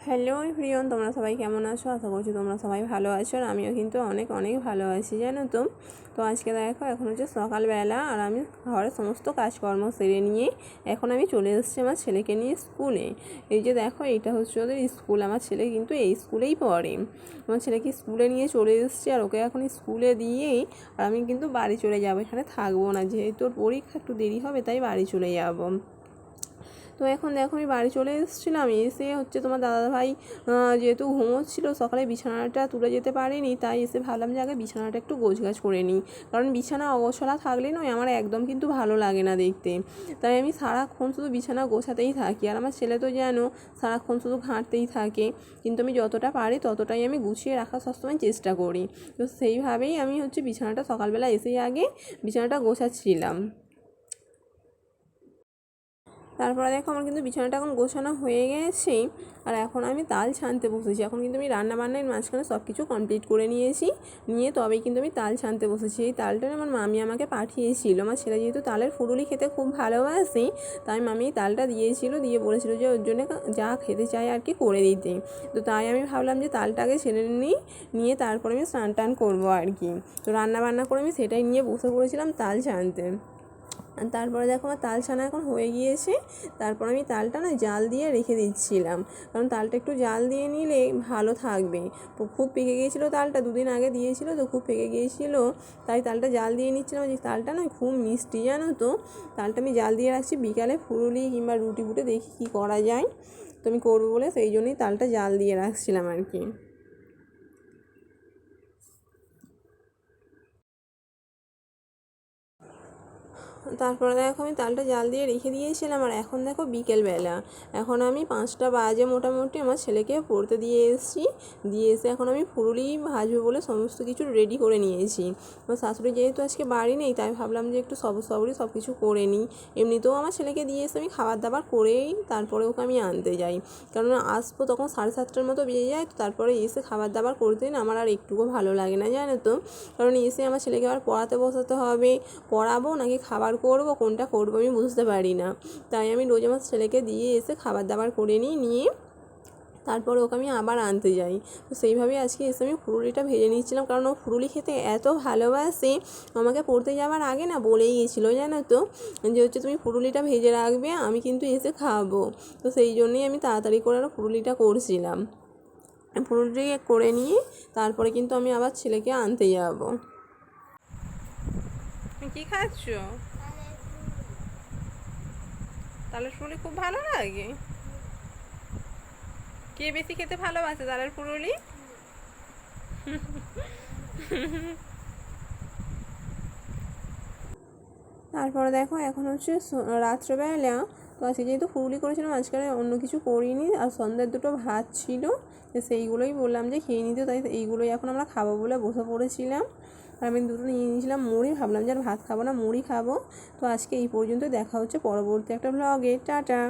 Hello everyone, তোমরা সবাই কেমন আছো? আশা করছি তোমরা সবাই ভালো আছো, আর আমিও কিন্তু অনেক অনেক ভালো আছি, জানো তো। তো আজকে দেখো, এখন হচ্ছে সকালবেলা, আর আমি ঘরের সমস্ত কাজকর্ম সেরে নিয়ে এখন আমি চলে এসেছি আমার ছেলেকে নিয়ে স্কুলে। এই যে দেখো, এইটা হচ্ছে ওদের স্কুল। আমার ছেলে কিন্তু এই স্কুলেই পড়ে। আমার ছেলেকে স্কুলে নিয়ে চলে এসেছি, আর ওকে এখন স্কুলে দিয়েই আর আমি কিন্তু বাড়ি চলে যাবো। এখানে থাকবো না, যেহেতু ওর পরীক্ষা একটু দেরি হবে, তাই বাড়ি চলে যাবো। তো এখন দেখো, আমি বাড়ি চলে এসেছিলাম। এসে হচ্ছে তোমার দাদাভাই যেহেতু ঘুমোচ্ছিলো, সকালে বিছানাটা তুলে যেতে পারিনি, তাই এসে ভাবলাম যে আগে বিছানাটা একটু গোছগাছ করে নিই। কারণ বিছানা অগোছালা থাকলে নয়, আমার একদম কিন্তু ভালো লাগে না দেখতে। তাই আমি সারাক্ষণ শুধু বিছানা গোছাতেই থাকি। আর আমার ছেলে তো জানো, সারাক্ষণ শুধু ঘাঁটতেই থাকে। কিন্তু আমি যতটা পারি ততটাই আমি গুছিয়ে রাখার সবসময় চেষ্টা করি। তো সেইভাবেই আমি হচ্ছে বিছানাটা সকালবেলা এসেই আগে বিছানাটা গোছাচ্ছিলাম। তারপরে দেখো, আমার কিন্তু বিছানাটা এখন গোছানো হয়ে গেছে, আর এখন আমি তাল ছানতে বসেছি। এখন কিন্তু আমি রান্নাবান্নার মাঝখানে সব কিছু কমপ্লিট করে নিয়েছি, নিয়ে তবেই কিন্তু আমি তাল ছানতে বসেছি। এই তালটা আমার মামি আমাকে পাঠিয়েছিল। আমার ছেলে যেহেতু তালের ফুরুলি খেতে খুব ভালোবাসে, তাই মামি এই তালটা দিয়েছিল, দিয়ে বলেছিল যে ওর জন্য যা খেতে চাই আর কি করে দিতে। তো তাই আমি ভাবলাম যে তালটাকে ছেড়ে নিই, নিয়ে তারপরে আমি স্নান টান করবো আর কি। তো রান্নাবান্না করে আমি সেটাই নিয়ে বসে পড়েছিলাম তাল ছানতে। আর তারপরে দেখো, আমার তাল ছানা এখন হয়ে গিয়েছে। তারপর আমি তালটা না জাল দিয়ে রেখে দিচ্ছিলাম, কারণ তালটা একটু জাল দিয়ে নিলে ভালো থাকবে। খুব পেকে গিয়েছিলো তালটা, দুদিন আগে দিয়েছিলো, তো খুব পেকে গিয়েছিলো, তাই তালটা জাল দিয়ে নিচ্ছিলাম। যে তালটা না খুব মিষ্টি, জানো তো। তালটা আমি জাল দিয়ে রাখছি, বিকালে ফুলুরি কিংবা রুটি ফুটে দেখি কী করা যায়। তো আমি করবো বলে সেই জন্যই তালটা জাল দিয়ে রাখছিলাম আর কি। তারপরে দেখো, আমি তালটা জাল দিয়ে রেখে দিয়েছিলাম, আর এখন দেখো বিকেলবেলা, এখন আমি 5টা বাজে মোটামুটি, আমার ছেলেকে পড়তে দিয়ে এসেছি। দিয়ে এসে এখন আমি ফুলুরি ভাজবো বলে সমস্ত কিছু রেডি করে নিয়েছি। আমার শাশুড়ি যেহেতু আজকে বাড়ি নেই, তাই ভাবলাম যে একটু সবরি সব কিছু করে নিই। এমনিতেও আমার ছেলেকে দিয়ে এসে আমি খাবার দাবার করেই তারপরে ওকে আমি আনতে যাই, কারণ আসবো তখন 7:30টার মতো বেজে যায়। তো তারপরে এসে খাবার দাবার করতে না আমার আর একটুকুও ভালো লাগে না, জানো তো। কারণ এসে আমার ছেলেকে আবার পড়াতে বসাতে হবে, পড়াবো নাকি খাবার করব, কোনটা করবো আমি বুঝতে পারি না। তাই আমি রোজ আমার ছেলেকে দিয়ে এসে খাবার দাবার করে নিয়ে তারপরে ওকে আমি আবার আনতে যাই। তো সেইভাবেই আজকে এসে আমি ফুলুরিটা ভেজে নিচ্ছিলাম, কারণ ও ফুলুরি খেতে এত ভালোবাসে। আমাকে পড়তে যাওয়ার আগে না বলেই গেছিলো, জানো তো, যে হচ্ছে তুমি ফুলুরিটা ভেজে রাখবে, আমি কিন্তু এসে খাবো। তো সেই জন্যই আমি তাড়াতাড়ি করে আরও ফুলুরিটা করছিলাম। ফুলুরি করে নিয়ে তারপরে কিন্তু আমি আবার ছেলেকে আনতে যাবো। কি খাচ্ছ? তালের ফুলুরি খুব ভালো লাগে। কে বেশি খেতে ভালোবাসে তালের ফুলুরি? তারপরে দেখো, এখন হচ্ছে রাত্রেবেলা। তো আজকে যেহেতু ফুলুরি করেছিলাম, আজকে অন্য কিছু করিনি, আর সন্ধ্যার দুটো ভাত ছিল, তো সেইগুলোই বললাম যে খেয়ে নিতে, তাই এইগুলোই এখন আমরা খাবো বলে বসে পড়েছিলাম। আর আমি দুটো নিয়ে নিয়েছিলাম মুড়ি, ভাবলাম যে আর ভাত খাবো না, মুড়ি খাবো। তো আজকে এই পর্যন্ত, দেখা হচ্ছে পরবর্তী একটা ব্লগে। টাটা।